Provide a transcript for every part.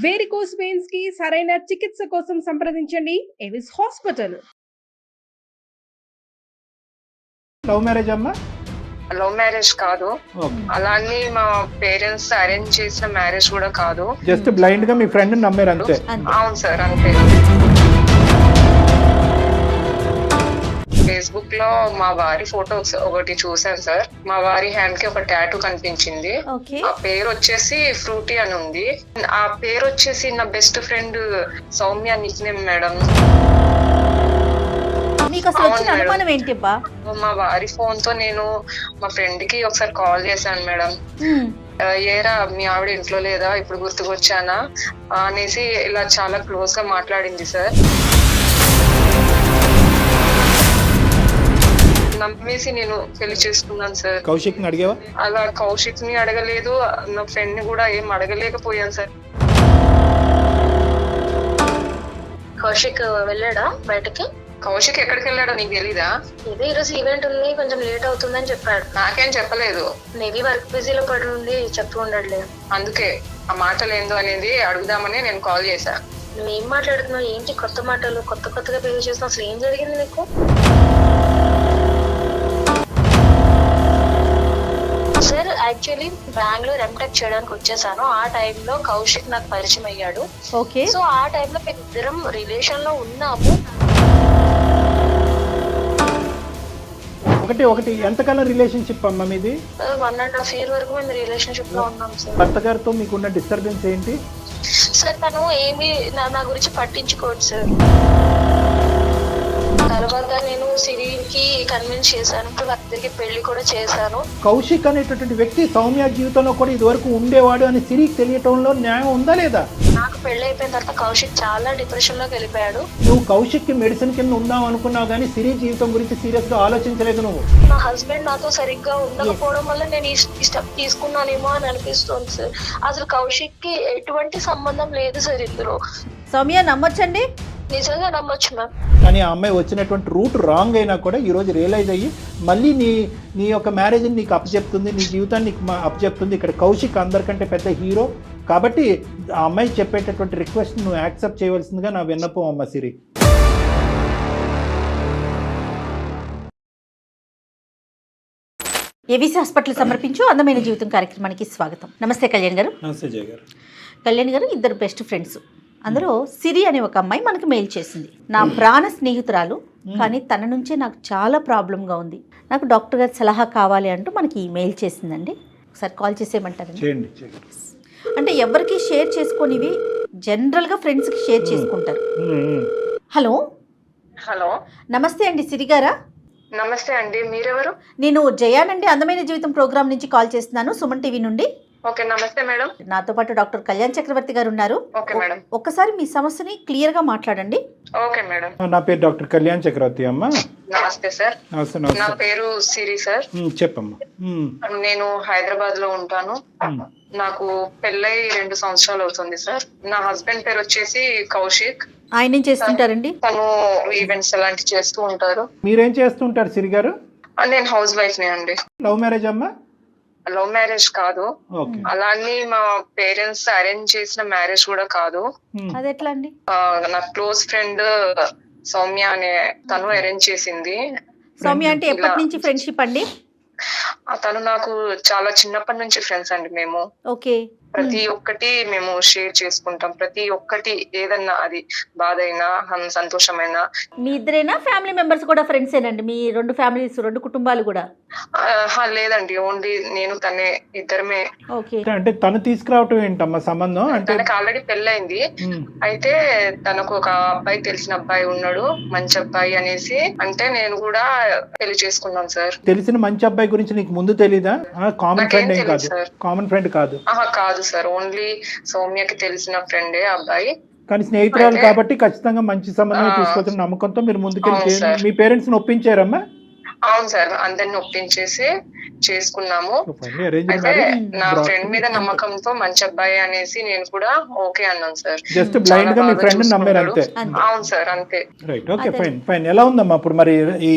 Varicose veins కి సరైన చికిత్స కోసం సంప్రదించండి ఎవిస్ హాస్పిటల్. లవ్ మ్యారేజ్ అమ్మా? లవ్ మ్యారేజ్ కాదు, ఓకే. అలానే మా పేరెంట్స్ అరేంజ్ చేసిన మ్యారేజ్ కూడా కాదు. జస్ట్ బ్లైండ్ గా మీ ఫ్రెండ్ నమ్మారు అంతే. అవును సార్, అంతే. ఫేస్బుక్ లో మా వారి ఫోటో ఒకటి చూసాను సార్. మా వారి హ్యాండ్ కి ఒక టాటూ కనిపించింది. ఆ పేరు వచ్చేసి ఫ్రూటీ అని ఉంది. ఆ పేరు వచ్చేసి నా best friend Soumya Nick name madam. మా వారి ఫోన్ తో నేను మా ఫ్రెండ్ కి ఒకసారి కాల్ చేశాను మేడం. ఏరా మీ ఆవిడ ఇంట్లో లేదా, ఇప్పుడు గుర్తుకొచ్చానా అనేసి ఇలా చాలా క్లోజ్ గా మాట్లాడింది సార్. నమ్మేసి నేను పెళ్లి చేసుకున్నాను సార్. కౌశిక్ ని అడిగావా? అలా కౌశిక్ ని అడగలేదు, నా ఫ్రెండ్ ని కూడా ఏం అడగలేకపోయాను సార్. కౌశిక్ వెళ్ళాడా బయటకి? కౌశిక్ ఎక్కడికి వెళ్ళాడో నీకు తెలీదా? ఇదే ఈరోజు ఈవెంట్ ఉంది, కొంచెం లేట్ అవుతుందని చెప్పాడు. నాకేం చెప్పలేదు. మేబీ వర్క్ బిజీలో పడి ఉండి చెప్పు ఉండట్లే. అందుకే ఆ మాటలు ఏందో అనేది అడుగుదామని నేను కాల్ చేశా. నువ్వు ఏం మాట్లాడుతున్నావు? ఏంటి కొత్త మాటలు? కొత్తగా పెళ్లి చేస్తున్నావు, అసలు ఏం జరిగింది నీకు? సార్ యాక్చువల్లీ బెంగళూరు ఎంటెక్ చేయడానికి వచ్చేసాను. ఆ టైంలో కౌశిక్ నాకు పరిచయం అయ్యాడు. ఓకే. సో ఆ టైంలో మేము ఇద్దరం రిలేషన్ లో ఉన్నాము. ఒకటి ఎంతకాలం రిలేషన్షిప్ అమ్మా మీది? 1.5 year వరకు మేము రిలేషన్షిప్ లో ఉన్నాం సార్. భర్త గారితో మీకున్న డిస్టర్బెన్స్ ఏంటి? సార్ తను ఏమి నా గురించి పట్టించుకోడు సార్. తర్వాత నేను సిరికి కన్విన్స్ చేశాను, వాళ్ళిద్దరికి పెళ్లి కూడా చేశాను. కౌశిక్ అనేటటువంటి వ్యక్తి సౌమ్య జీవితంలో కూడా ఇది వరకు ఉండేవాడు అని సిరికి తెలియటంలో న్యాయం ఉందా లేదా? నాకు పెళ్లి అయిపోయిన తర్వాత కౌశిక్ చాలా డిప్రెషన్ లోకి వెళ్ళిపోయాడు. నువ్వు కౌశిక్ కి మెడిసిన్ కింద ఉందాం అనుకున్నావు కానీ సిరి జీవితం గురించి సీరియస్ గా ఆలోచించలేదు నువ్వు. నా హస్బెండ్ నాతో సరిగ్గా ఉండకపోవడం వల్ల నేను ఈ స్టెప్ తీసుకున్నానేమో అని అనిపిస్తుంది సార్. అసలు కౌశిక్ కి ఎటువంటి సంబంధం లేదు సార్ ఇందులో. సౌమ్య నమ్మొచ్చండి? నిజంగా నమ్మొచ్చు మ్యామ్. కానీ ఆ అమ్మాయి వచ్చినటువంటి రూట్ రాంగ్ అయినా కూడా ఈ రోజు రియలైజ్ అయ్యి మళ్ళీ నీ యొక్క మ్యారేజ్ని నీకు అప్పచెప్తుంది, నీ జీవితాన్ని నీకు అప్పచెప్తుంది. ఇక్కడ కౌశిక్ అందరికంటే పెద్ద హీరో కాబట్టి ఆ అమ్మాయి చెప్పేటటువంటి రిక్వెస్ట్ నువ్వు యాక్సెప్ట్ చేయవలసిందిగా నా విన్నపం అమ్మ సిరి. ఏవిసి హాస్పిటల్ సమర్పించు అందమైన జీవితం కార్యక్రమానికి స్వాగతం. నమస్తే కళ్యాణ్ గారు. నమస్తే జయ గారు. కళ్యాణ్ గారు, ఇద్దరు బెస్ట్ ఫ్రెండ్స్, అందులో సిరి అనే ఒక అమ్మాయి మనకు మెయిల్ చేసింది. నా ప్రాణ స్నేహితురాలు, కానీ తన నుంచే నాకు చాలా ప్రాబ్లంగా ఉంది, నాకు డాక్టర్ గారి సలహా కావాలి అంటూ మనకి మెయిల్ చేసిందండి. ఒకసారి కాల్ చేసేయమంటారండి? అంటే ఎవరికి షేర్ చేసుకునేవి జనరల్గా ఫ్రెండ్స్కి షేర్ చేసుకుంటారు. హలో. హలో, నమస్తే అండి సిరి గారా? నమస్తే అండి, మీరెవరు? నేను జయానండి, అందమైన జీవితం ప్రోగ్రామ్ నుంచి కాల్ చేస్తున్నాను, సుమన్ టీవీ నుండి. ఓకే, నమస్తే మేడం. నాతో పాటు డాక్టర్ కళ్యాణ్ చక్రవర్తి గారు ఉన్నారు. Okay madam. ఒక్కసారి మీ సమస్యని క్లియర్ గా మాట్లాడండి. Okay madam. నా పేరు డాక్టర్ కళ్యాణ్ చక్రవర్తి అమ్మా. నమస్తే సార్. నమస్తే. నా పేరు సిరి సార్. చెప్పమ్మా. నేను హైదరాబాద్ లో ఉంటాను. నాకు పెళ్ళై 2 సంవత్సరాలు అవుతుంది సార్. నా హస్బెండ్ పేరు వచ్చేసి కౌశిక్. ఆయన ఏం చేస్తుంటారండి? తను ఈవెంట్స్ అలాంటివి చేస్తూ ఉంటారు. మీరేం చేస్తుంటారు సిరి గారు? నేను హౌస్ వైఫ్ నే అండి. లవ్ మ్యారేజ్ అమ్మా? లవ్ మ్యారేజ్ కాదు, అలానే మా పేరెంట్స్ అరేంజ్ చేసిన మ్యారేజ్ కూడా కాదు. అది ఎట్లా అండి? నా క్లోజ్ ఫ్రెండ్ సౌమ్య అనే తను అరేంజ్ చేసింది. సౌమ్య అంటే ఎప్పటి నుంచి ఫ్రెండ్షిప్ అండి? తను నాకు చాలా చిన్నప్పటి నుంచి ఫ్రెండ్స్ అండి. మేము ఓకే, ప్రతి ఒక్కటి మేము షేర్ చేసుకుంటాం. ప్రతి ఒక్కటి ఏదన్నా, అది బాధ అయినా సంతోషమైనా. మీ ఇద్దరేనా ఫ్యామిలీ మెంబర్స్ కూడా ఫ్రెండ్స్ ఏనండి? మీ 2 ఫ్యామిలీస్, 2 కుటుంబాలు కూడా? లేదండి, ఓన్లీ నేను తనే, ఇద్దరమే. ఓకే. అంటే తను తీసుకురావటం ఏంటమ్మా సంబంధం? అంటే తనకు ఆల్రెడీ పెళ్ళైంది. అయితే తనకు ఒక అబ్బాయి, తెలిసిన అబ్బాయి ఉన్నాడు, మంచి అబ్బాయి అనేసి అంటే నేను కూడా పెళ్లి చేసుకున్నాను సార్. తెలిసిన మంచి అబ్బాయి గురించి నీకు ముందు తెలీదా? కామన్ ఫ్రెండ్ ఏం కాదు? కామన్ ఫ్రెండ్ కాదు? కాదు సార్, ఓన్లీ సౌమ్యకి తెలిసిన ఫ్రెండే అబ్బాయి. కానీ స్నేహితురాలు కాబట్టి ఖచ్చితంగా మంచి సంబంధం తీసుకొచ్చిన నమ్మకంతో మీరు ముందుకెళ్ళి మీ పేరెంట్స్ ని ఒప్పించారమ్మా? అవును సార్, అందరిని ఒప్పించేసి చేసుకున్నాము. అరేంజ్ అయితే నా ఫ్రెండ్ మీద నమ్మకంతో మంచి అబ్బాయి అనేసి నేను కూడా ఓకే అన్నాను సార్. జస్ట్ బ్లైండ్ గా మీ ఫ్రెండ్ నమ్మారు అంతే. అవును సార్, అంతే. Right, okay, fine fine. ఎలా ఉందమ్మా ఇప్పుడు మరి ఈ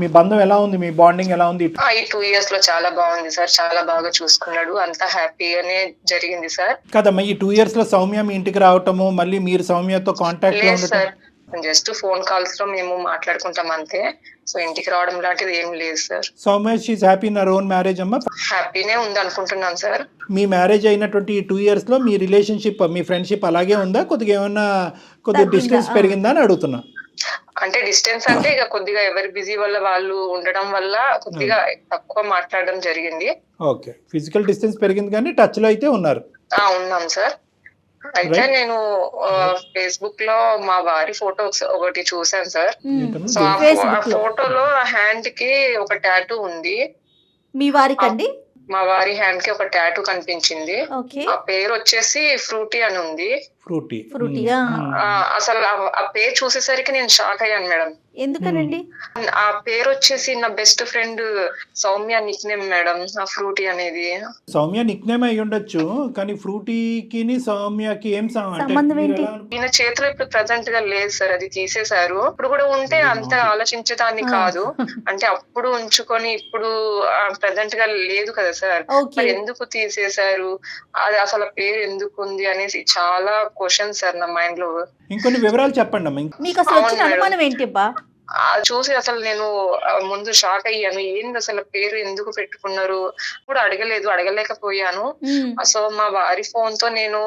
మీ బంధం ఎలా ఉంది, మీ బాండింగ్ ఎలా ఉంది? ఈ 2 years లో చాలా బాగుంది సార్, చాలా బాగా చూసుకున్నాడు, అంతా హ్యాపీగానే జరిగింది సార్. కదమ్మా, ఈ 2 years లో సౌమ్య మీ ఇంటికి రావటము, మళ్ళీ మీరు సౌమ్యతో కాంటాక్ట్ లో లేదు ఉండటం? సార్, జస్ట్ ఫోన్ కాల్స్ లో మేము మాట్లాడుకుంటాం అంతే. సో ఇంటికి రావడం లాంటిది ఏం లేదు sir. Soumya she happy in her own marriage అమ్మా? హ్యాపీనే ఉంది అనుకుంటున్నాను సార్. మీ మ్యారేజ్ అయినటువంటి ఈ 2 years లో మీ రిలేషన్షిప్, మీ ఫ్రెండ్షిప్ అలాగే ఉందా, కొద్దిగా ఏమన్నా కొద్దిగా డిస్టెన్స్ పెరిగిందా అని అడుగుతున్నా. అంటే డిస్టెన్స్ అంటే ఇక కొద్దిగా ఎవరి బిజీ వల్ల వాళ్ళు ఉండడం వల్ల కొద్దిగా తక్కువ మాట్లాడడం జరిగింది. ఓకే, ఫిజికల్ డిస్టెన్స్ పెరిగింది కానీ టచ్ లో అయితే ఉన్నారు. ఉన్నాం సార్. అయితే నేను ఫేస్బుక్ లో మా వారి ఫోటో ఒకటి చూసాను సార్. సో ఆ ఫోటోలో హ్యాండ్ కి ఒక టాటూ ఉంది. మీ వారికండి? మా వారి హ్యాండ్ కి ఒక టాటూ కనిపించింది. ఆ పేరు వచ్చేసి ఫ్రూటీ అని ఉంది. ఫ్రూటీగా? అసలు ఆ పేరు చూసేసరికి నేను షాక్ అయ్యాను మేడం. ఎందుకనండి? ఆ పేరు వచ్చేసి నా best friend Soumya Nick name madam. ఆ ఫ్రూటీ అనేది సౌమ్య నిక్ నేమ్ అయి ఉండొచ్చు, కానీ ఫ్రూటీకి సౌమ్యకి ఏం సంబంధం ఏంటి? ఈయన చేతిలో ఇప్పుడు ప్రెసెంట్ గా లేదు సార్, అది తీసేశారు. ఇప్పుడు కూడా ఉంటే అంత ఆలోచించడాన్ని కాదు, అంటే అప్పుడు ఉంచుకొని ఇప్పుడు ప్రెసెంట్ గా లేదు కదా సార్, మరి ఎందుకు తీసేశారు, అది అసలు పేరు ఎందుకు ఉంది అనేసి చాలా క్వశ్చన్ సార్ నా మైండ్ లో. ఇంకొన్ని వివరాలు చెప్పండి అమ్మా. మీకు అసలు వచ్చిన అనుమానం ఏంటి అబ్బా? చూసి అసలు నేను ముందు షాక్ అయ్యాను. ఏంది అసలు పేరు ఎందుకు పెట్టుకున్నారు కూడా అడగలేకపోయాను. సో మా వారి ఫోన్ తో నేను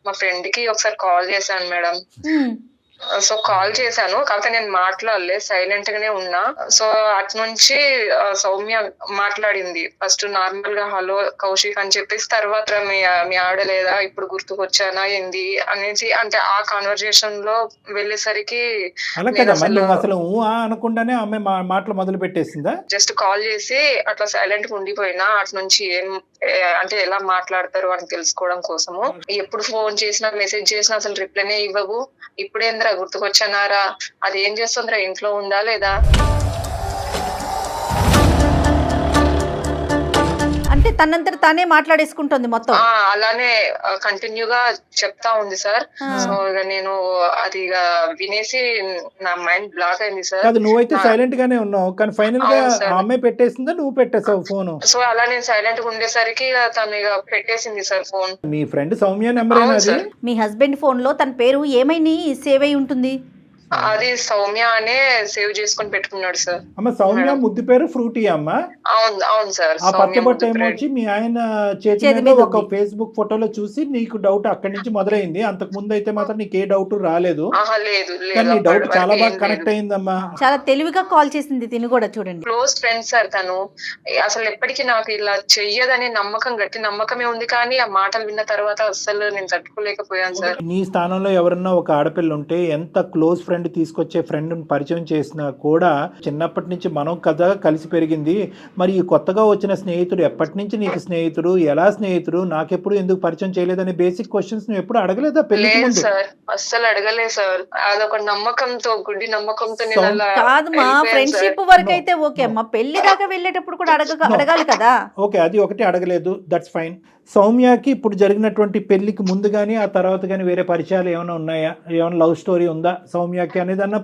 మా ఫ్రెండ్ కి ఒకసారి కాల్ చేశాను మేడం. సో కాల్ చేశాను, కాకపోతే నేను మాట్లాడలే, సైలెంట్ గానే ఉన్నా. సో అటు నుంచి సౌమ్య మాట్లాడింది. ఫస్ట్ నార్మల్ గా హలో కౌశిక్ అని చెప్పేసి, తర్వాత మీ ఆవిడ లేదా, ఇప్పుడు గుర్తుకొచ్చానా ఏంది అనేసి, అంటే ఆ కాన్వర్జేషన్ లో వెళ్ళేసరికి అసలు అనకుండానే ఆమె మాటలు మొదలు పెట్టేసిందా? జస్ట్ కాల్ చేసి అట్లా సైలెంట్ గా ఉండిపోయినా. అటు నుంచి అంటే ఎలా మాట్లాడతారు అని తెలుసుకోవడం కోసము. ఎప్పుడు ఫోన్ చేసినా మెసేజ్ చేసినా అసలు రిప్లైనే ఇవ్వవు. ఇప్పుడేంద్రా గుర్తుకొచ్చానారా, అది ఏం చేస్తుందిరా, ఇంట్లో ఉందా లేదా? అంటే తనంతట తానే మాట్లాడేసుకుంటుంది మొత్తం. అలానే కంటిన్యూగా చెప్తా ఉంది సార్. సో ఇక నేను అది ఇక వినేసి నా మైండ్ బ్లాక్ అయింది సార్. నువ్వైతే సైలెంట్ గానే ఉన్నావు, కానీ ఫైనల్ గా అమ్మాయి పెట్టేసిందా, నువ్వు పెట్టేసావు ఫోన్? సో అలా నేను సైలెంట్ గా ఉండేసరికి తను ఇక పెట్టేసింది సార్ ఫోన్. మీ ఫ్రెండ్ సౌమ్య నెంబర్? మీ హస్బెండ్ ఫోన్ లో తన పేరు ఏమైనా సేవ్ అయి ఉంటుంది? అది సౌమ్య అనే సేవ్ చేసుకొని పెట్టుకున్నాడు సార్. అమ్మ సౌమ్య ముద్దు పేరు ఫ్రూటీ అమ్మ? అవును సార్. ఆ పచ్చబొట్టు ఏమొచ్చి మీ ఆయన చేతి మీద ఒక ఫేస్బుక్ ఫోటోలో చూసి నీకు డౌట్ అక్కడి నుంచి మొదలైంది. అంతకు ముందు అయితే మాత్రం నీకు ఏ డౌట్ రాలేదు, కానీ నీ డౌట్ చాలా బాగా కనెక్ట్ అయిందమ్మా. చాలా తెలివిగా కాల్ చేసింది తిని కూడా, చూడండి. క్లోజ్ ఫ్రెండ్ సార్ తను. అసలు ఎప్పటికీ నాకు ఇలా చెయ్యదనే గట్టి నమ్మకమే ఉంది, కానీ ఆ మాటలు విన్న తర్వాత అసలు నేను తట్టుకోలేకపోయాను సార్. నీ స్థానంలో ఎవరన్నా ఒక ఆడపిల్ల ఉంటే, ఎంత క్లోజ్ ఫ్రెండ్ తీసుకొచ్చే ఫ్రెండ్ పరిచయం చేసినా కూడా, చిన్నప్పటి నుంచి మనం కదా కలిసి పెరిగింది, మరి ఈ కొత్తగా వచ్చిన స్నేహితుడు ఎప్పటి నుంచి నీకు స్నేహితుడు, ఎలా స్నేహితుడు, నాకెప్పుడు ఎందుకు పరిచయం చేయలేదనే బేసిక్ క్వశ్చన్స్ నువ్వు ఎప్పుడు అడగలేదా పెళ్లికి ముందు? సార్ అస్సలు అడగలేదు సార్. అదొక నమ్మకంతో, గుడ్డి నమ్మకంతో. కాదు మా ఫ్రెండ్షిప్ వరకు అయితే ఓకే అమ్మా, పెళ్లి దాకా వెళ్ళేటప్పుడు కూడా అడగాలి కదా. ఓకే, అది ఒకటి అడగలేదు, దట్స్ ఫైన్. సౌమ్యకి ఇప్పుడు జరిగినటువంటి పెళ్లికి ముందు కానీ ఆ తర్వాత కానీ వేరే పరిచయాలు ఏమైనా ఉన్నాయా? ఏమైనా లవ్ స్టోరీ ఉందా సౌమ్యకి అనేది అన్న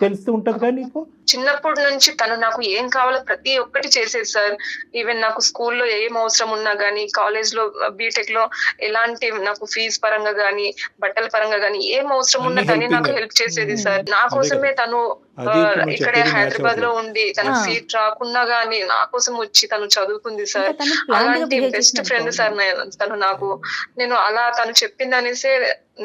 తెలుస్తూ ఉంటది కదా నీకు? చిన్నప్పటి నుంచి తను నాకు ఏం కావాలో ప్రతి ఒక్కటి చేసేది సార్. ఈవెన్ నాకు స్కూల్లో ఏం అవసరం ఉన్నా గానీ, కాలేజ్ లో బీటెక్ లో ఎలాంటి నాకు ఫీజు పరంగా గానీ, బట్టల పరంగా గానీ ఏం అవసరం ఉన్నా కానీ నాకు హెల్ప్ చేసేది సార్. నా కోసమే తను ఇక్కడే హైదరాబాద్ లో ఉండి తన సీట్ రాకున్నా గానీ నా కోసం వచ్చి తను చదువుకుంది సార్. అలాంటి బెస్ట్ ఫ్రెండ్ సార్ తను నాకు. నేను అలా తను చెప్పింది అనేసి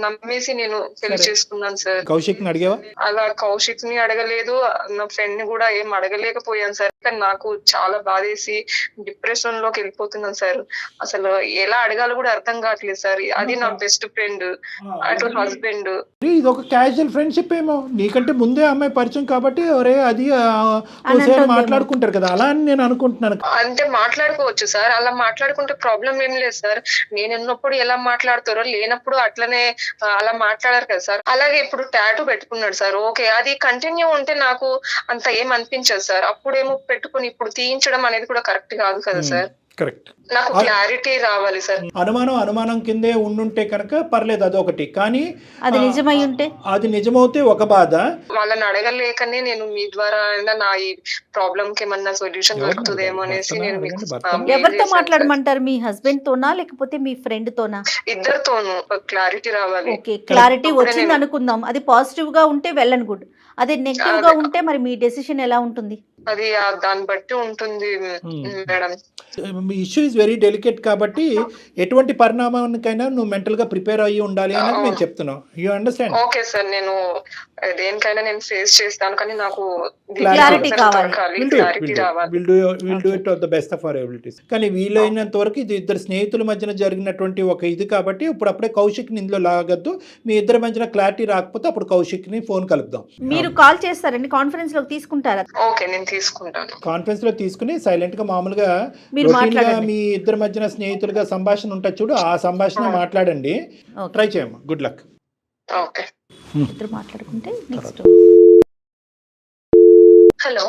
నమ్మేసి నేను పెళ్లి చేసుకున్నాను సార్. కౌశిక్ ని అడిగావా? అలా కౌశిక్ ని అడగలేదు, నా ఫ్రెండ్ ని కూడా ఏం అడగలేకపోయాను సార్. కానీ నాకు చాలా బాధేసి డిప్రెషన్ లోకి వెళ్ళిపోతున్నాను సార్. అసలు ఎలా అడగాలో కూడా అర్థం కావట్లేదు సార్. అది నా బెస్ట్ ఫ్రెండ్, అటు హస్బెండ్. ఇది ఒక క్యాజువల్ ఫ్రెండ్షిప్ ఏమో, నీకంటే ముందే అమ్మాయి పరిచయం ఇష్టం కాబట్టి ఒరే అది మాట్లాడుకుంటారు కదా, అలా అని నేను అనుకుంటున్నాను. అంటే మాట్లాడుకోవచ్చు సార్, అలా మాట్లాడుకుంటే ప్రాబ్లం ఏం లేదు సార్. నేను ఉన్నప్పుడు ఎలా మాట్లాడతారో లేనప్పుడు అట్లనే అలా మాట్లాడారు కదా సార్. అలాగే ఇప్పుడు టాటూ పెట్టుకున్నాడు సార్, ఓకే, అది కంటిన్యూ ఉంటే నాకు అంత ఏం అనిపించదు సార్. అప్పుడేమో పెట్టుకుని ఇప్పుడు తీయించడం అనేది కూడా కరెక్ట్ కాదు కదా సార్. కరెక్ట్, నాకు క్లారిటీ రావాలి సార్. అనుమానం కిందే ఉండుంటే కనుక పర్లేదు, అదొకటి. కానీ అది నిజమై ఉంటే, అది నిజమవుతే ఒక బాధ. వాళ్ళని అడగలేకనే నేను మీ ద్వారా నా ఈ ప్రాబ్లం కి ఏమన్నా సొల్యూషన్ దొరుకుతుందేమో అనేసి నేను మీకు ఎవరితో మాట్లాడమంటారు? మీ హస్బెండ్ తోనా లేకపోతే మీ ఫ్రెండ్ తోనా? ఇద్దరితోనూ క్లారిటీ రావాలి. ఓకే, క్లారిటీ వచ్చింది అనుకుందాం. అది పాజిటివ్ గా ఉంటే వెల్ అండ్ గుడ్. అదే నెగిటివ్ గా ఉంటే మరి మీ డెసిషన్ ఎలా ఉంటుంది? అది దాన్ని బట్టి ఉంటుంది madam. Issue is very delicate కాబట్టి ఎటువంటి పరిణామానికైనా నువ్వు మెంటల్ గా ప్రిపేర్ అయ్యి ఉండాలి అనేది మేము చెప్తున్నాం. You understand? ఓకే సార్, నేను దేనికైనా నేను ఫేస్ చేస్తాను, కానీ నాకు క్లారిటీ కావాలి. క్లారిటీ రావాలి. Will do it of the best of our abilities. కానీ వీలైనంత వరకు ఇది ఇద్దరు స్నేహితుల మధ్యన జరిగినటువంటి ఒక ఇది కాబట్టి ఇప్పుడప్పుడే కౌశిక్ ని ఇందులో లాగద్దు. మీ ఇద్దరి మధ్యన క్లారిటీ రాకపోతే అప్పుడు కౌశిక్ ని ఫోన్ కలుపుదాం. మీరు కాల్ చేస్తారండి, కాన్ఫరెన్స్ లోకి తీసుకుంటారా? ఓకే, నేను తీసుకుంటాను. కాన్ఫరెన్స్ లో తీసుకుని సైలెంట్ గా మామూలుగా మీ ఇద్దరి మధ్యన స్నేహితులుగా సంభాషణ ఉంటుంది చూడు, ఆ సంభాషణ మాట్లాడండి. ట్రై చేయమ్మా. Good luck. ఓకే, ఇద్దరు మాట్లాడుకుంటే నెక్స్ట్. హలో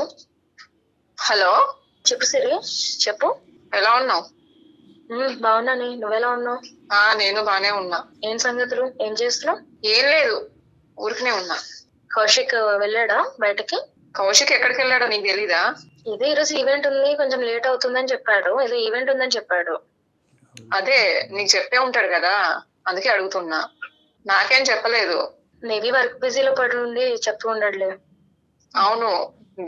హలో, చెప్పు సిరి, చెప్పు. ఎలా ఉన్నావు? బాగున్నాను, నువ్వెలా ఉన్నావు? నేను బానే ఉన్నా. ఏం సంగతులు, ఏం చేస్తున్నావు? ఏం లేదు, ఊరికనే ఉన్నా. కౌశిక్ వెళ్ళాడా బయటకి? కౌశిక్ ఎక్కడికి వెళ్ళాడో నీకు తెలీదా? ఇదే ఈరోజు ఈవెంట్ ఉంది, కొంచెం లేట్ అవుతుందని చెప్పాడు. ఏదో ఈవెంట్ ఉందని చెప్పాడు. అదే నీకు చెప్పే ఉంటాడు కదా, అందుకే అడుగుతున్నా. నాకేం చెప్పలేదు. మేబీ వర్క్ బిజీలో పడి ఉండి చెప్తూ ఉండడులే. అవును,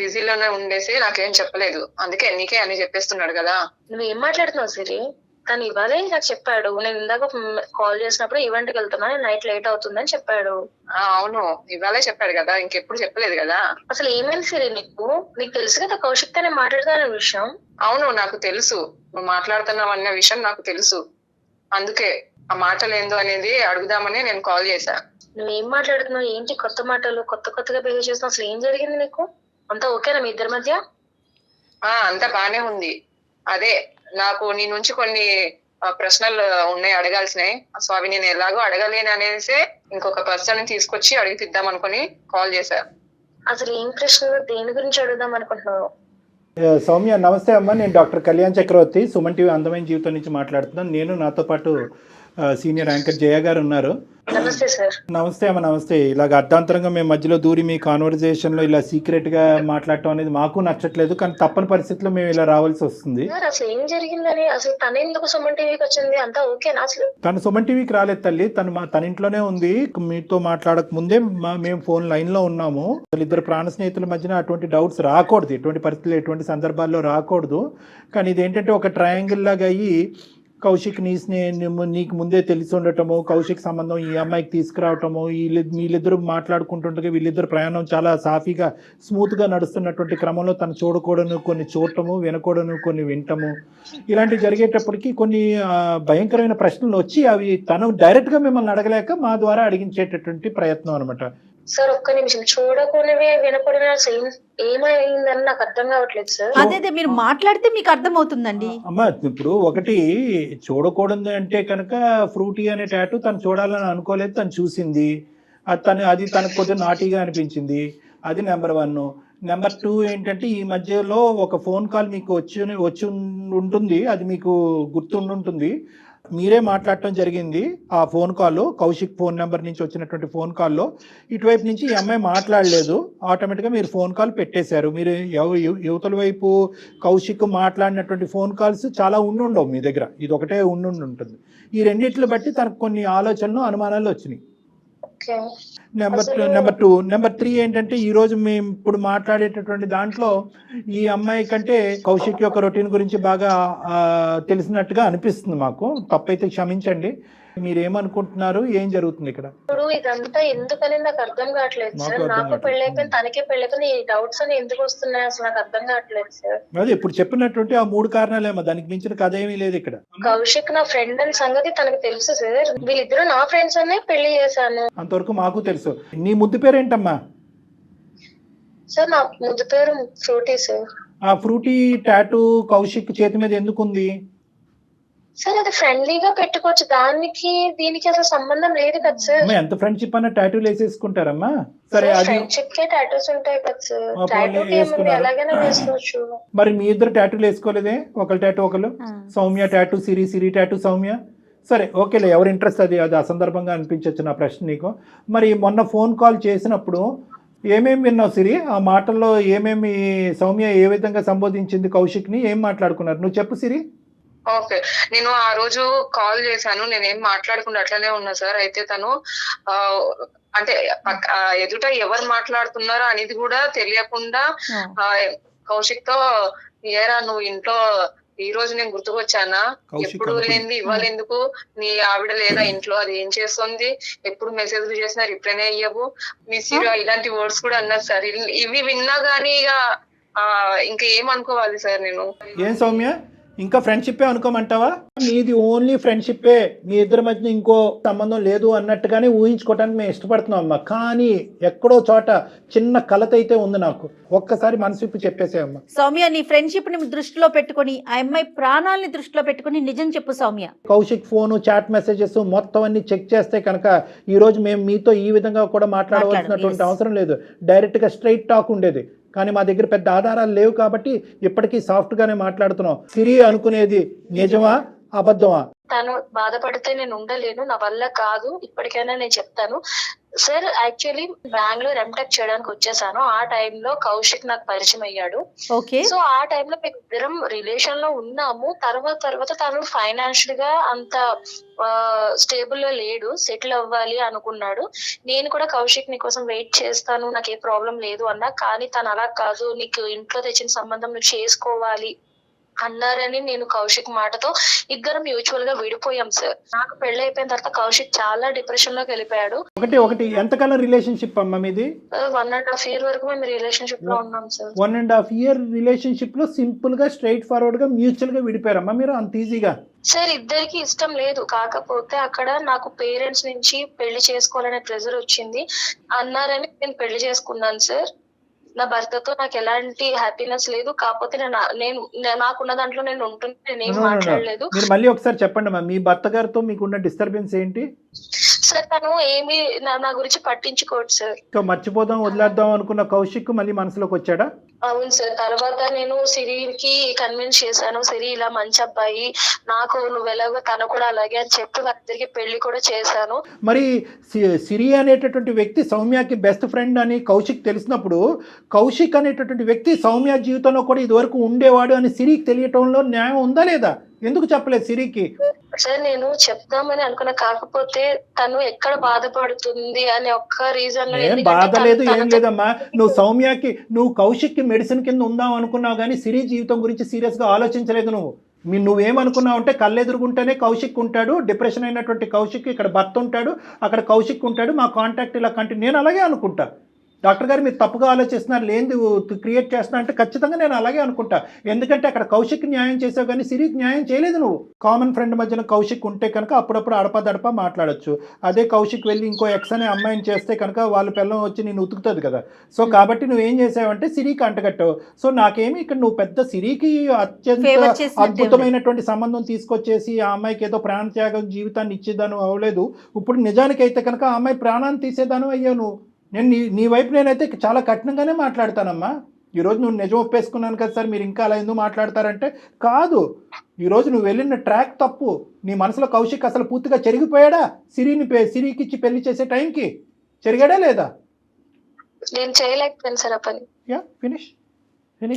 బిజీలోనే ఉండేసి నాకేం చెప్పలేదు, అందుకే నీకే అని చెప్పేస్తున్నాడు కదా. నువ్వేం మాట్లాడుతున్నావు సిరి? తను ఇవాళే నాకు చెప్పాడు. నేను ఇందాక కాల్ చేసినప్పుడు ఈవెంట్ కి వెళ్తున్నా, నైట్ లేట్ అవుతుందని చెప్పాడు. అవును, ఇవాళే చెప్పాడు కదా, ఇంకెప్పుడు చెప్పలేదు కదా. అసలు ఏమైంది సిరి నీకు? నీకు తెలుసు కదా కౌశిక్ తోనే మాట్లాడుతున్న విషయం. అవును, నాకు తెలుసు నువ్వు మాట్లాడుతున్నావు అన్న విషయం నాకు తెలుసు. అందుకే ఆ మాటలు ఏందో అనేది అడుగుదామని నేను కాల్ చేశా. నువ్వేం మాట్లాడుతున్నావు? ఏంటి కొత్త మాటలు, కొత్తగా బిహేవ్ చేస్తున్నావు? అసలు ఏం జరిగింది నీకు? అంతా ఓకేనా మీ ఇద్దరి మధ్య? అంతా బానే ఉంది. అదే నాకు నీ నుంచి కొన్ని ప్రశ్నలు ఉన్నాయి అడగాల్సినాయి. సో అవి నేను ఎలాగో అడగలేను అనేసి ఇంకొక పర్సన్ తీసుకొచ్చి అడిగిద్దాం అనుకుని కాల్ చేశా. అసలు ఏం ప్రశ్నలు, దేని గురించి అడుగుదాం అనుకుంటున్నావు? సౌమ్య నమస్తే అమ్మ, నేను డాక్టర్ కళ్యాణ్ చక్రవర్తి, సుమన్ టీవీ అందమైన జీవితం నుంచి మాట్లాడుతున్నాను. నేను నాతో పాటు సీనియర్ యాంకర్ జయ గారు ఉన్నారు. నమస్తే సార్. నమస్తే అమ్మ, నమస్తే. ఇలాగ అర్ధాంతరంగా మేము మధ్యలో దూరి మీ కాన్వర్జేషన్ లో ఇలా సీక్రెట్ గా మాట్లాడటం అనేది మాకు నచ్చట్లేదు, కానీ తప్పని పరిస్థితిలో మేము ఇలా రావాల్సి వస్తుంది. అసలు ఏం జరిగిందని, అసలు తన ఎందుకు సుమన్ టీవీకి వచ్చింది? అంతా ఓకేనా? అసలు తను సుమన్ టీవీకి రాలేదు తల్లి, తన ఇంట్లోనే ఉంది. మీతో మాట్లాడక ముందే మేము ఫోన్ లైన్ లో ఉన్నాము. అసలు ఇద్దరు ప్రాణ స్నేహితుల మధ్యన అటువంటి డౌట్స్ రాకూడదు, ఎటువంటి పరిస్థితులు ఎటువంటి సందర్భాల్లో రాకూడదు. కానీ ఇదేంటంటే ఒక ట్రయాంగిల్ లాగా అయ్యి కౌశిక్ నీకు ముందే తెలిసి ఉండటము, కౌశిక్ సంబంధం ఈ అమ్మాయికి తీసుకురావటము, వీళ్ళిద్దరూ మాట్లాడుకుంటుండగా వీళ్ళిద్దరు ప్రయాణం చాలా సాఫీగా స్మూత్గా నడుస్తున్నటువంటి క్రమంలో తను చూడకూడను కొన్ని చూడటము, వినకూడను కొన్ని వింటము, ఇలాంటివి జరిగేటప్పటికి కొన్ని భయంకరమైన ప్రశ్నలు వచ్చి అవి తను డైరెక్ట్గా మిమ్మల్ని అడగలేక మా ద్వారా అడిగించేటటువంటి ప్రయత్నం అనమాట. సార్ ఒక్క నిమిషం, చూడకూడనివి వినకూడని అసలు ఏమైందని నాకు అర్థం కావట్లేదు సార్. అదే మీరు మాట్లాడితే మీకు అర్థం అవుతుందండి. అమ్మ ఇప్పుడు ఒకటి చూడకూడదు అంటే కనుక ఫ్రూటీ అనే టాటూ తను చూడాలని అనుకోలేదు, తను చూసింది, అది తనకు కొద్దిగా నాటీగా అనిపించింది, అది నెంబర్ 1. నెంబర్ 2 ఏంటంటే ఈ మధ్యలో ఒక ఫోన్ కాల్ మీకు వచ్చి ఉంటుంది, అది మీకు గుర్తుండుంటుంది. మీరే మాట్లాడటం జరిగింది. ఆ phone call Kaushik phone number నుంచి వచ్చినటువంటి ఫోన్ కాల్లో ఇటువైపు నుంచి ఈ అమ్మాయి మాట్లాడలేదు, ఆటోమేటిక్గా మీరు ఫోన్ కాల్ పెట్టేశారు. మీరు యువతల వైపు కౌశిక్ మాట్లాడినటువంటి ఫోన్ కాల్స్ చాలా ఉండవు మీ దగ్గర, ఇది ఒకటే ఉంటుంది. ఈ రెండింటిని బట్టి తనకు కొన్ని ఆలోచనలు అనుమానాలు వచ్చినాయి. నెంబర్ 2. నెంబర్ 3 ఏంటంటే ఈరోజు మేము ఇప్పుడు మాట్లాడేటటువంటి దాంట్లో ఈ అమ్మాయి కంటే కౌశిక్ యొక్క రొటీన్ గురించి బాగా తెలిసినట్టుగా అనిపిస్తుంది మాకు. తప్పైతే క్షమించండి. మీరేమనుకుంటున్నారు, ఏం జరుగుతుంది ఇక్కడ? ఇప్పుడు ఇదంతా ఎందుకని నాకు అర్థం కావట్లేదు సార్. నాకు పెళ్ళైపోయింది, తనకే పెళ్ళైపోయింది, ఈ డౌట్స్ అని ఎందుకు వస్తున్నాయి అసలు నాకు అర్థం కావట్లేదు సార్. అదే ఇప్పుడు చెప్పినటువంటి ఆ 3 కారణాలేమో, దానికి మించిన కథ ఏమీ లేదు ఇక్కడ. కౌశిక్ నా ఫ్రెండ్ అని సంగతి తనకు తెలుసు సార్. వీళ్ళిద్దరు నా ఫ్రెండ్స్ అనే పెళ్లి చేశాను, అంతవరకు మాకు తెలుసు. నీ ముద్దు పేరేంటమ్మా? సార్ నా ముద్దు పేరు ఫ్రూటీ సార్. ఆ ఫ్రూటీ టాటూ కౌశిక్ చేతి మీద ఎందుకు ఉంది? సార్ అది ఫ్రెండ్లీగా పెట్టుకోవచ్చు, దానికి దీనికి అసలు సంబంధం లేదు కదా సార్. అమ్మా, ఎంత ఫ్రెండ్షిప్ అన్న టాటూలు వేసేసుకుంటారమ్మా. సరే, అది ఫ్రెండ్షిప్ కే టాటూస్ ఉంటాయి కదా సార్. అప్పుడు టాటూ వేసుకున్నారు. ఎలాగైనా వేసుకోవచ్చు. మరి మీ ఇద్దరు టాటూలు వేసుకోలేదే? ఒకరు టాటూ ఒకరు, సౌమ్య టాటూ సిరి, సిరి టాటూ సౌమ్య. సరే ఓకేలే, ఎవరి ఇంట్రెస్ట్ అది అది అసందర్భంగా అనిపించవచ్చు నా ప్రశ్న నీకు. మరి మొన్న ఫోన్ కాల్ చేసినప్పుడు ఏమేమి విన్నావు సిరి? ఆ మాటల్లో ఏమేమి సౌమ్య ఏ విధంగా సంబోధించింది కౌశిక్ని, ఏం మాట్లాడుకున్నారు నువ్వు చెప్పు సిరి. ఓకే, నేను ఆ రోజు కాల్ చేశాను, నేనేం మాట్లాడకుండా అట్లనే ఉన్నా సార్. అయితే తను అంటే ఎదుట ఎవరు మాట్లాడుతున్నారో అనేది కూడా తెలియకుండా కౌశిక్ తో, ఏరా నువ్వు ఇంట్లో ఈ రోజు నేను గుర్తుకొచ్చానా, ఎప్పుడు లేనిది ఇవాళ ఎందుకు, నీ ఆవిడ లేదా ఇంట్లో, అది ఏం చేస్తుంది, ఎప్పుడు మెసేజ్లు చేసినా రిప్లైనే అయ్యవు, మిస్ యూ, ఇలాంటి వర్డ్స్ కూడా అన్నారు సార్. ఇవి విన్నా గానీ ఇక ఇంకా ఏమనుకోవాలి సార్ నేను? ఏం సౌమ్య, ఇంకా ఫ్రెండ్షిప్పే అనుకోమంటావా? మీది ఓన్లీ ఫ్రెండ్షిప్పే, మీ ఇద్దరి మధ్య ఇంకో సంబంధం లేదు అన్నట్టుగానే ఊహించుకోవడానికి మేము ఇష్టపడుతున్నాం అమ్మా. కానీ ఎక్కడో చోట చిన్న కలత అయితే ఉంది నాకు. ఒక్కసారి మనసు చెప్పేసేయమ్మా. సౌమ్య, నీ ఫ్రెండ్షిప్ ని దృష్టిలో పెట్టుకుని, ఆ అమ్మాయి ప్రాణాలని దృష్టిలో పెట్టుకుని నిజం చెప్పు Soumya. Kaushik phone, chat messages మొత్తం అన్ని చెక్ చేస్తే కనుక ఈ రోజు మేము మీతో ఈ విధంగా కూడా మాట్లాడవలసినటువంటి అవసరం లేదు. డైరెక్ట్ గా స్ట్రైట్ టాక్ ఉండేది. కానీ మా దగ్గర పెద్ద ఆధారాలు లేవు కాబట్టి ఇప్పటికీ సాఫ్ట్ గానే మాట్లాడుతున్నాం. సిరి అనుకునేది నిజమా అబద్ధమా? తను బాధపడితే నేను ఉండలేను, నా వల్ల కాదు. ఇప్పటికైనా నేను చెప్తాను సార్. యాక్చువల్లీ బెంగళూరు ఎంటెక్ చేయడానికి వచ్చేసాను. ఆ టైంలో కౌశిక్ నాకు పరిచయం అయ్యాడు. సో ఆ టైంలో మేము ఇద్దరం రిలేషన్ లో ఉన్నాము. తర్వాత తను ఫైనాన్షియల్ గా అంత స్టేబుల్ గా లేడు, సెటిల్ అవ్వాలి అనుకున్నాడు. నేను కూడా కౌశిక్ నీ కోసం వెయిట్ చేస్తాను, నాకు ఏ ప్రాబ్లం లేదు అన్నా. కానీ తను అలా కాదు, నీకు ఇంట్లో తెచ్చిన సంబంధం నువ్వు చేసుకోవాలి అన్నారని నేను కౌశిక్ మాటతో ఇద్దరం మ్యూచువల్ గా విడిపోయాం సార్. నాకు పెళ్లి అయిపోయిన తర్వాత కౌశిక్ చాలా డిప్రెషన్ లోకి వెళ్ళిపోయాడు. ఒకటి ఎంతకాలం రిలేషన్షిప్ అమ్మా మీది? 1.5 year వరకు మేము రిలేషన్షిప్ లో ఉన్నాం సార్. 1.5 year రిలేషన్షిప్ లో సింపుల్ గా స్ట్రైట్ ఫార్వర్డ్ గా మ్యూచువల్ గా విడిపోయారమ్మా మీరు అంత ఈజీగా? సార్ ఇద్దరికి ఇష్టం లేదు, కాకపోతే అక్కడ నాకు పేరెంట్స్ నుంచి పెళ్లి చేసుకోవాలనే ప్రెజర్ వచ్చింది అన్నారని నేను పెళ్లి చేసుకున్నాను సార్. నా భర్తతో నాకు ఎలాంటి హ్యాపీనెస్ లేదు, కాకపోతే నేను నాకున్న దాంట్లో నేను ఉంటున్నా, నేనేం మాట్లాడలేదు. మీరు మళ్ళీ ఒకసారి చెప్పండి అమ్మా, మీ భర్త గారితో మీకున్న డిస్టర్బెన్స్ ఏంటి? సార్ తను ఏమి నా గురించి పట్టించుకోడు సార్. మర్చిపోదాం వదిలేద్దాం అనుకున్న కౌశిక్ మళ్ళీ మనసులోకి వచ్చాడా? అవును సార్. తర్వాత నేను సిరికి కన్విన్స్ చేశాను, సిరి ఇలా మంచి అబ్బాయి, నాకు నువ్వు ఎలాగో తను కూడా అలాగే అని చెప్పి వాళ్ళిద్దరికి పెళ్లి కూడా చేశాను. మరి సిరి అనేటటువంటి వ్యక్తి సౌమ్యకి బెస్ట్ ఫ్రెండ్ అని కౌశిక్ తెలిసినప్పుడు, కౌశిక్ అనేటటువంటి వ్యక్తి సౌమ్య జీవితంలో కూడా ఇదివరకు ఉండేవాడు అని సిరికి తెలియటంలో న్యాయం ఉందా లేదా? ఎందుకు చెప్పలేదు సిరికి? సార్ నేను చెప్తామని అనుకున్నా, కాకపోతే తను ఎక్కడ బాధపడుతుంది అనే ఒక్క రీజన్. బాధ లేదు ఏం లేదమ్మా. నువ్వు కౌశిక్ కి మెడిసిన్ కింద ఉందాం అనుకున్నావు కానీ సిరి జీవితం గురించి సీరియస్ గా ఆలోచించలేదు. నువ్వేమనుకున్నావు అంటే కళ్ళెదురుగుంటేనే కౌశిక్ ఉంటాడు, డిప్రెషన్ అయినటువంటి కౌశిక్ ఇక్కడ భర్త ఉంటాడు, అక్కడ కౌశిక్ ఉంటాడు, మా కాంటాక్ట్ ఇలా కంటిన్యూ. నేను అలాగే అనుకుంటా. డాక్టర్ గారు మీరు తప్పుగా ఆలోచిస్తున్నారు, లేనిది క్రియేట్ చేస్తున్నా అంటే ఖచ్చితంగా నేను అలాగే అనుకుంటా. ఎందుకంటే అక్కడ కౌశిక్ న్యాయం చేసావు కానీ సిరికి న్యాయం చేయలేదు. నువ్వు కామన్ ఫ్రెండ్ మధ్యన కౌశిక్ ఉంటే కనుక అప్పుడప్పుడు అడపదడప మాట్లాడచ్చు. అదే కౌశిక్ వెళ్ళి ఇంకో ఎక్స్ అనే అమ్మాయిని చేస్తే కనుక వాళ్ళ పిల్లం వచ్చి నేను ఉతుకుతుంది కదా. సో కాబట్టి నువ్వేం చేసావంటే సిరికి అంటగట్టావు. సో నాకేమి ఇక్కడ నువ్వు పెద్ద సిరికి అత్యంత అద్భుతమైనటువంటి సంబంధం తీసుకొచ్చేసి ఆ అమ్మాయికి ఏదో ప్రాణత్యాగం జీవితాన్ని ఇచ్చేదాను అవ్వలేదు. ఇప్పుడు నిజానికైతే కనుక ఆ అమ్మాయి ప్రాణాన్ని తీసేదాను అయ్యావు నువ్వు. నేను నీ వైపు నేనైతే చాలా కఠినంగానే మాట్లాడతానమ్మా. ఈరోజు నువ్వు నిజం ఒప్పేసుకున్నాను కదా సార్, మీరు ఇంకా అలా ఎందుకు మాట్లాడతారంటే కాదు. ఈరోజు నువ్వు వెళ్ళిన ట్రాక్ తప్పు. నీ మనసులో కౌశిక్ అసలు పూర్తిగా చెరిగిపోయాడా? సిరికి ఇచ్చి పెళ్లి చేసే టైంకి చెరిగాడా లేదా? నేను చేయలేకపోయాను సార్ ఆ పని. ఫినిష్.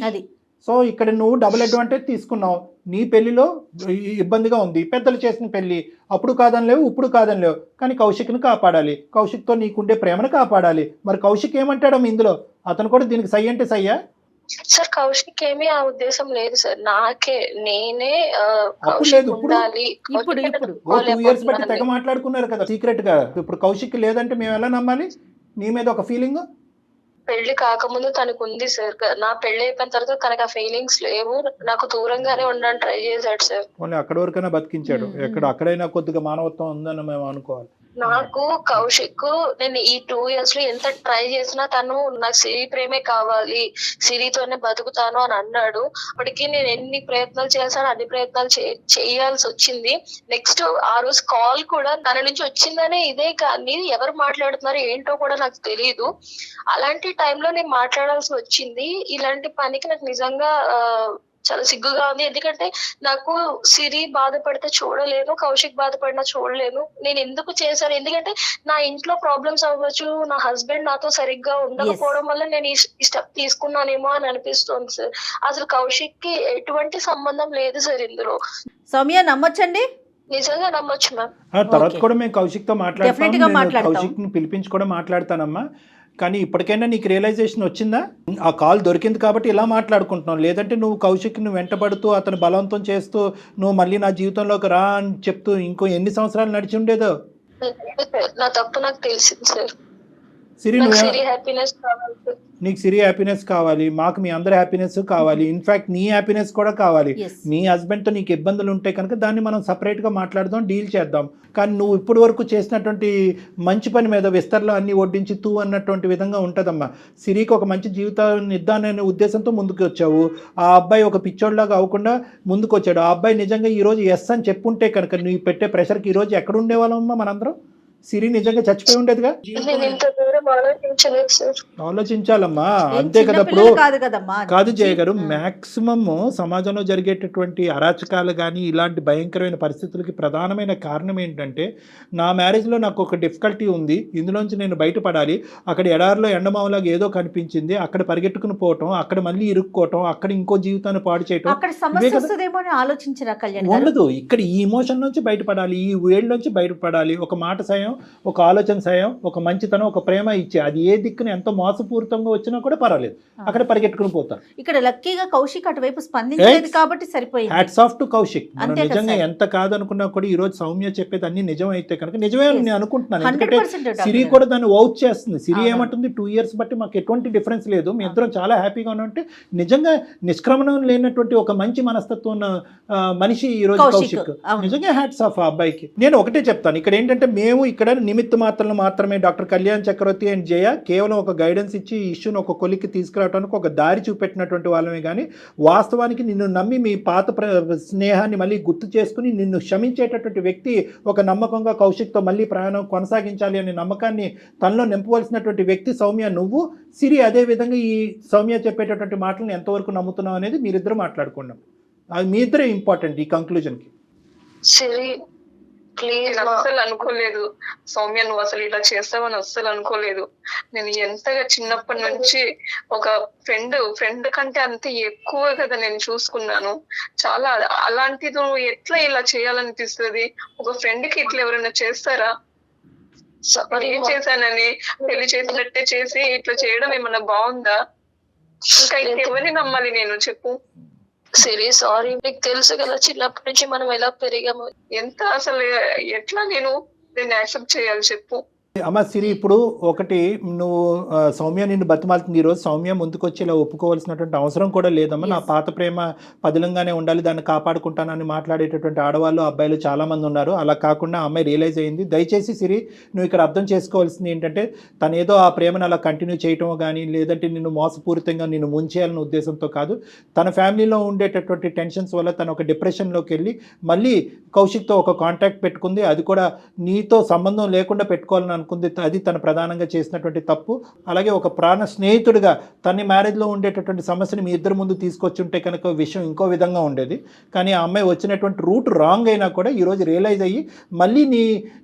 అది సో ఇక్కడ నువ్వు డబుల్ అడ్వాంటేజ్ తీసుకున్నావు. నీ పెళ్లిలో ఇబ్బందిగా ఉంది, పెద్దలు చేసిన పెళ్లి, అప్పుడు కాదనిలేవు ఇప్పుడు కాదనిలేవు. కానీ కౌశిక్ని కాపాడాలి, కౌశిక్తో నీకుండే ప్రేమను కాపాడాలి. మరి కౌశిక్ ఏమంటాడమ్మ ఇందులో? అతను కూడా దీనికి సై అంటే సయ్యా? సార్ కౌశిక్ ఏమీ ఆ ఉద్దేశం లేదు సార్, నేనే లేదు. ఇప్పుడు 2 years బట్టి తెగ మాట్లాడుకున్నారు కదా సీక్రెట్ గా. ఇప్పుడు కౌశిక్ లేదంటే మేము ఎలా నమ్మాలి? నీ మీద ఒక ఫీలింగ్ పెళ్లి కాకముందు తనకు ఉంది సార్. నా పెళ్లి అయిపోయిన తర్వాత తనకు ఆ ఫీలింగ్స్ లేవు, నాకు దూరంగానే ఉండడానికి ట్రై చేశాడు సార్. అక్కడి వరకైనా బతికించాడు. అక్కడైనా కొద్దిగా మానవత్వం ఉందని మేము అనుకోవాలి. నాకు కౌశిక్ నేను ఈ 2 years లో ఎంత ట్రై చేసినా తను నాకు సిరి ప్రేమే కావాలి, సిరితోనే బతుకుతాను అని అన్నాడు. అప్పటికి నేను ఎన్ని ప్రయత్నాలు చేశాను, అన్ని ప్రయత్నాలు చేయాల్సి వచ్చింది. నెక్స్ట్ ఆ రోజు కాల్ కూడా తన నుంచి వచ్చిందనే ఇదే, కానీ ఎవరు మాట్లాడుతున్నారు ఏంటో కూడా నాకు తెలియదు. అలాంటి టైంలో నేను మాట్లాడాల్సి వచ్చింది. ఇలాంటి పనికి నాకు నిజంగా చాలా సిగ్గుగా ఉంది. ఎందుకంటే నాకు సిరి బాధపడితే చూడలేను, కౌశిక్ బాధపడినా చూడలేను. నేను ఎందుకు చేశాను, ఎందుకంటే నా ఇంట్లో ప్రాబ్లమ్స్ అవ్వచ్చు, నా హస్బెండ్ నాతో సరిగ్గా ఉండకపోవడం వల్ల నేను ఈ స్టెప్ తీసుకున్నానేమో అని అనిపిస్తుంది సార్. అసలు కౌశిక్ కి ఎటువంటి సంబంధం లేదు సార్ ఇందులో. సౌమ్య నమ్మొచ్చండి? నిజంగా నమ్మొచ్చు మ్యామ్. తర్వాత కూడా మేము కౌశిక్ తో మాట్లాడతాం, కౌశిక్ ని పిలిపించి కూడా మాట్లాడతానమ్మా. కానీ ఇప్పటికైనా నీకు రియలైజేషన్ వచ్చిందా? ఆ కాల్ దొరికింది కాబట్టి ఇలా మాట్లాడుకుంటున్నావు. లేదంటే నువ్వు కౌశిక్ని వెంటబడుతూ అతను బలవంతం చేస్తూ నువ్వు మళ్ళీ నా జీవితంలోకి రా అని చెప్తూ ఇంకో ఎన్ని సంవత్సరాలు నడిచి ఉండేదో. నా తప్పు నాకు తెలిసింది సార్. సిరి, నీకు సిరి హ్యాపీనెస్ కావాలి, మాకు మీ అందరి హ్యాపీనెస్ కావాలి, ఇన్ఫాక్ట్ నీ హ్యాపీనెస్ కూడా కావాలి. మీ హస్బెండ్తో నీకు ఇబ్బందులు ఉంటాయి కనుక దాన్ని మనం సపరేట్గా మాట్లాడదాం, డీల్ చేద్దాం. కానీ నువ్వు ఇప్పటి వరకు చేసినటువంటి మంచి పని మీద విస్తరలో అన్ని వడ్డించి తూ అన్నటువంటి విధంగా ఉంటుందమ్మా. సిరికి ఒక మంచి జీవితాన్ని ఇద్దాననే ఉద్దేశంతో ముందుకు వచ్చావు. ఆ అబ్బాయి ఒక పిచ్చోడ్లాగా అవ్వకుండా ముందుకు వచ్చాడు. ఆ అబ్బాయి నిజంగా ఈరోజు ఎస్ అని చెప్పుంటే కనుక నువ్వు పెట్టే ప్రెషర్కి ఈరోజు ఎక్కడ ఉండేవాళ్ళమ్మా మనందరం? సిరి నిజంగా చచ్చిపోయి ఉండేదిగా. ఆలోచించాలమ్మా, అంతే కదా. ఇప్పుడు కాదు జయ గారు, మాక్సిమం సమాజంలో జరిగేటటువంటి అరాచకాలు కానీ ఇలాంటి భయంకరమైన పరిస్థితులకి ప్రధానమైన కారణం ఏంటంటే, నా మ్యారేజ్లో నాకు ఒక డిఫికల్టీ ఉంది, ఇందులోంచి నేను బయటపడాలి, అక్కడ ఎడారిలో ఎండమావులాగా ఏదో కనిపించింది, అక్కడ పరిగెట్టుకుని పోవటం, అక్కడ మళ్ళీ ఇరుక్కోవటం, అక్కడ ఇంకో జీవితాన్ని పాడు చేయటం ఉండదు. ఇక్కడ ఈ ఇమోషన్ నుంచి బయటపడాలి, ఈ వేడి నుంచి బయటపడాలి. ఒక మాట సాయం, ఒక ఆలోచన సాయం, ఒక మంచితనం, ఒక ప్రేమ ఇచ్చే, అది ఏ దిక్కున ఎంతో మోసపూరితంగా వచ్చినా కూడా పర్వాలేదు, అక్కడ పరిగెట్టుకుని పోతారు. ఇక్కడ లక్కీగా కౌశిక్ అటువైపు స్పందించలేదు కాబట్టి సరిపోయింది. Hats off to Kaushik. మనం నిజంగా ఎంత కాదనుకున్నా కూడా ఈ రోజు సౌమ్య చెప్పేది అన్ని నిజం అయితే కనుక నిజమే నేను అనుకుంటున్నాను. ఎందుకంటే సిరి కూడా దాన్ని వౌచ్ చేస్తుంది. సిరి ఏమంటుంది, 2 years బట్టి మాకు ఎటువంటి డిఫరెన్స్ లేదు, మీ ఇద్దరం చాలా హ్యాపీగా ఉన్నట్టు. నిజంగా నిష్క్రమణం లేనటువంటి ఒక మంచి మనస్తత్వం ఉన్న మనిషి ఈ రోజు కౌశిక్. నిజంగా హ్యాట్స్ ఆఫ్ ఆ అబ్బాయికి. నేను ఒకటే చెప్తాను, ఇక్కడ ఏంటంటే మేము ఇక్కడ నిమిత్త మాత్రమే డాక్టర్ కళ్యాణ్ చక్రవర్తి అండ్ జయ కేవలం ఒక గైడెన్స్ ఇచ్చి ఈ ఇష్యూని ఒక కొలిక్కి తీసుకురావడానికి ఒక దారి చూపెట్టినటువంటి వాళ్ళమే. కానీ వాస్తవానికి నిన్ను నమ్మి మీ పాత స్నేహాన్ని మళ్ళీ గుర్తు చేసుకుని నిన్ను క్షమించేటటువంటి వ్యక్తి ఒక నమ్మకంగా కౌశిక్తో మళ్ళీ ప్రయాణం కొనసాగించాలి అనే నమ్మకాన్ని తనలో నింపవలసినటువంటి వ్యక్తి సౌమ్య నువ్వు. సిరి అదే విధంగా ఈ సౌమ్య చెప్పేటటువంటి మాటలను ఎంతవరకు నమ్ముతున్నావు అనేది మీరిద్దరు మాట్లాడుకున్నాం. అది మీ ఇద్దరే ఇంపార్టెంట్ ఈ కంక్లూజన్కి. నేను అస్సలు అనుకోలేదు సౌమ్య, నువ్వు అసలు ఇలా చేస్తావని అస్సలు అనుకోలేదు. నేను ఎంతగా చిన్నప్పటి నుంచి ఒక ఫ్రెండ్ కంటే అంత ఎక్కువ కదా నేను చూసుకున్నాను. చాలా అలాంటిది నువ్వు ఎట్లా ఇలా చేయాలనిపిస్తుంది? ఒక ఫ్రెండ్ కి ఇట్లా ఎవరైనా చేస్తారా? ఏం చేశానని పెళ్లి చేసినట్టే చేసి ఇట్లా చేయడం ఏమన్నా బాగుందా? ఇంకా ఇంకెవరిని నమ్మాలి నేను, చెప్పు. సరే సారీ, మీకు తెలుసు కదా చిన్నప్పటి నుంచి మనం ఎలా పెరిగాము. ఎంత అసలు ఎట్లా నేను యాక్సెప్ట్ చేయాలి చెప్పు. అమ్మ సిరి, ఇప్పుడు ఒకటి నువ్వు సౌమ్య నిన్ను బతిమాలుతుంది. ఈరోజు సౌమ్య ముందుకు వచ్చి ఇలా ఒప్పుకోవాల్సినటువంటి అవసరం కూడా లేదమ్మా. నా పాత ప్రేమ పదిలంగానే ఉండాలి, దాన్ని కాపాడుకుంటానని మాట్లాడేటటువంటి ఆడవాళ్ళు అబ్బాయిలు చాలామంది ఉన్నారు. అలా కాకుండా అమ్మాయి రియలైజ్ అయింది. దయచేసి సిరి, నువ్వు ఇక్కడ అర్థం చేసుకోవాల్సింది ఏంటంటే, తను ఏదో ఆ ప్రేమను అలా కంటిన్యూ చేయటం కానీ లేదంటే నిన్ను మోసపూరితంగా నిన్ను ముంచేయాలనే ఉద్దేశంతో కాదు. తన ఫ్యామిలీలో ఉండేటటువంటి టెన్షన్స్ వల్ల తను ఒక డిప్రెషన్లోకి వెళ్ళి మళ్ళీ కౌశిక్తో ఒక కాంటాక్ట్ పెట్టుకుంది. అది కూడా నీతో సంబంధం లేకుండా పెట్టుకోవాలని అనుకుంది. అది తన ప్రధానంగా చేసినటువంటి తప్పు. అలాగే ఒక ప్రాణ స్నేహితుడిగా తన మ్యారేజ్లో ఉండేటటువంటి సమస్యని మీ ఇద్దరు ముందు తీసుకొచ్చి ఉంటే కనుక విషయం ఇంకో విధంగా ఉండేది. కానీ ఆ అమ్మాయి వచ్చినటువంటి రూట్ రాంగ్ అయినా కూడా ఈరోజు రియలైజ్ అయ్యి మళ్ళీ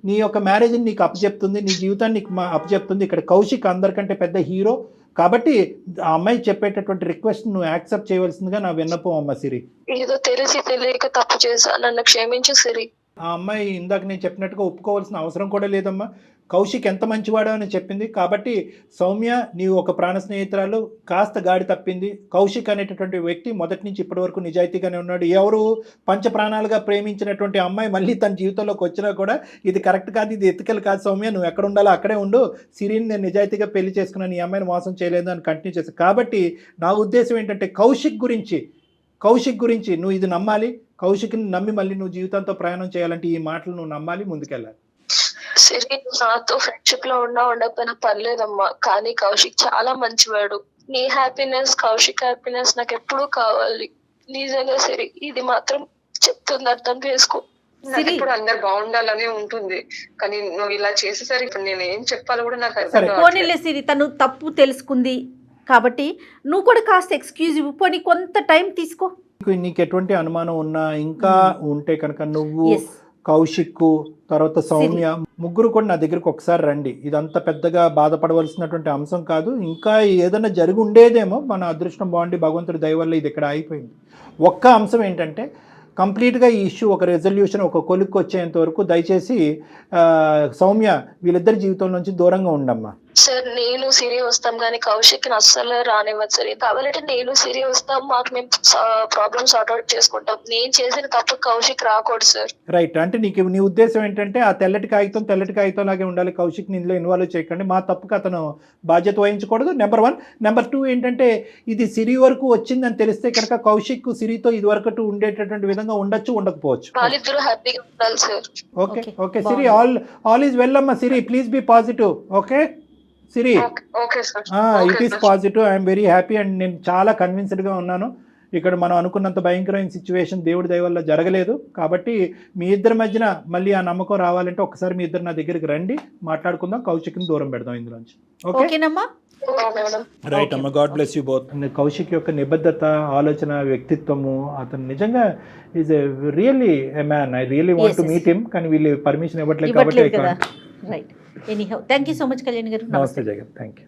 నీ యొక్క మ్యారేజ్ని నీకు అప్పచెప్తుంది, నీ జీవితాన్ని నీకు అప్పచెప్తుంది. ఇక్కడ కౌశిక్ అందరికంటే పెద్ద హీరో కాబట్టి ఆ అమ్మాయి చెప్పేటటువంటి రిక్వెస్ట్ నువ్వు యాక్సెప్ట్ చేయవలసిందిగా నా విన్నపం అమ్మ సిరి. ఏదో తెలిసి తెలియక తప్పు చేశా, నన్ను క్షమించు సిరి. ఆ అమ్మాయి ఇందాక నేను చెప్పినట్టుగా ఒప్పుకోవాల్సిన అవసరం కూడా లేదమ్మా. కౌశిక్ ఎంత మంచివాడో అని చెప్పింది కాబట్టి సౌమ్య నీవు ఒక ప్రాణ స్నేహితురాలు కాస్త గాడి తప్పింది. కౌశిక్ అనేటటువంటి వ్యక్తి మొదటి నుంచి ఇప్పటి వరకు నిజాయితీగానే ఉన్నాడు. ఎవరు పంచ ప్రాణాలుగా ప్రేమించినటువంటి అమ్మాయి మళ్ళీ తన జీవితంలోకి వచ్చినా కూడా ఇది కరెక్ట్ కాదు, ఇది ఎత్తికలు కాదు సౌమ్య, నువ్వు ఎక్కడ ఉండాలో అక్కడే ఉండు, సిరిని నేను నిజాయితీగా పెళ్లి చేసుకున్నాను, ఈ అమ్మాయిని మోసం చేయలేదు అని కంటిన్యూ చేస్తాను. కాబట్టి నా ఉద్దేశం ఏంటంటే కౌశిక్ గురించి నువ్వు ఇది నమ్మాలి. కౌశిక్ని నమ్మి మళ్ళీ నువ్వు జీవితంతో ప్రయాణం చేయాలంటే ఈ మాటలు నువ్వు నమ్మాలి, ముందుకెళ్ళాలి. సిరి నాతో ఫ్రెండ్షిప్ లో ఉండకపోయినా పర్లేదమ్మా, కానీ కౌశిక్ చాలా మంచివాడు. నీ హ్యాపీనెస్, కౌశిక్ హ్యాపీనెస్ నాకు ఎప్పుడూ కావాలి. నిజంగా సిరి, ఇది మాత్రం చెప్తుంది, అర్థం చేసుకో. నాకు ఇప్పుడు అందరు బాగుండాలనే ఉంటుంది, కానీ నువ్వు ఇలా చేసేసరికి ఇప్పుడు నేను ఏం చెప్పాలో కూడా నాకు అర్థం కావట్లేదు. పోనీలే సిరి, తను తప్పు తెలుసుకుంది కాబట్టి నువ్వు కూడా కాస్త ఎక్స్క్యూజ్ ఇవ్వు, పోనీ కొంత టైం తీసుకో. నీకు ఎటువంటి అనుమానం ఉన్నా ఇంకా ఉంటే కనుక నువ్వు Yes. కౌశిక్ తర్వాత సౌమ్య ముగ్గురు కూడా నా దగ్గరికి ఒకసారి రండి. ఇదంతా పెద్దగా బాధపడవలసినటువంటి అంశం కాదు. ఇంకా ఏదైనా జరిగి ఉండేదేమో, మన అదృష్టం బాగుండి భగవంతుడి దయ వల్ల ఇది ఇక్కడ అయిపోయింది. ఒక్క అంశం ఏంటంటే కంప్లీట్గా ఈ ఇష్యూ ఒక రెజల్యూషన్, ఒక కొలిక్కి వచ్చేంత వరకు దయచేసి సౌమ్య వీళ్ళిద్దరి జీవితం నుంచి దూరంగా ఉండమ్మా. సార్ నేను సిరి వస్తాం కానీ కౌశిక్ అస్సలు రానివ్వదు సార్. కావాలంటే నేను సిరి వస్తాం, మాకు మేము ప్రాబ్లమ్ సార్ట్ అవుట్ చేసుకుంటాం. నేను చేసిన తప్పు కౌశిక్ రాకూడదు సార్. రైట్, అంటే నీకు నీ ఉద్దేశం ఏంటంటే ఆ తెల్లటి కాగితం లాగే ఉండాలి, కౌశిక్ని ఇందులో ఇన్వాల్వ్ చేయకండి, మా తప్పుకు అతను బాధ్యత వహించకూడదు. నెంబర్ 1. నెంబర్ 2 ఏంటంటే ఇది సిరి వరకు వచ్చిందని తెలిస్తే కనుక కౌశిక్ సిరితో ఇది వరకు ఉండేటటువంటి విధంగా ఉండొచ్చు, ఉండకపోవచ్చు. వాళ్ళిద్దరూ హ్యాపీగా ఉండాలి sir. Okay okay Siri, all is well అమ్మా. Siri please be positive. Okay Siri, okay sir, it is positive. I'm very happy and నేను చాలా కన్విన్స్డ్గా ఉన్నాను. ఇక్కడ మనం అనుకున్నంత భయంకరమైన సిచ్యువేషన్ దేవుడి దయ వల్ల జరగలేదు. కాబట్టి మీ ఇద్దరి మధ్యన మళ్ళీ ఆ నమ్మకం రావాలంటే ఒకసారి మీ ఇద్దరు నా దగ్గరికి రండి, మాట్లాడుకుందాం, కౌశిక్ని దూరం పెడదాం ఇందులోంచి. ఓకేనమ్మా? రైట్ అమ్మ, God bless you both. Kaushik యొక్క నిబద్ధత, ఆలోచన, వ్యక్తిత్వము, అతను నిజంగా is a really a man. I really want to meet him, కానీ వీళ్ళు పర్మిషన్ ఇవ్వట్లేదు కాబట్టి. Right, anyhow thank you so much Kalyan గారు. నమస్తే జగన్, థ్యాంక్ యూ.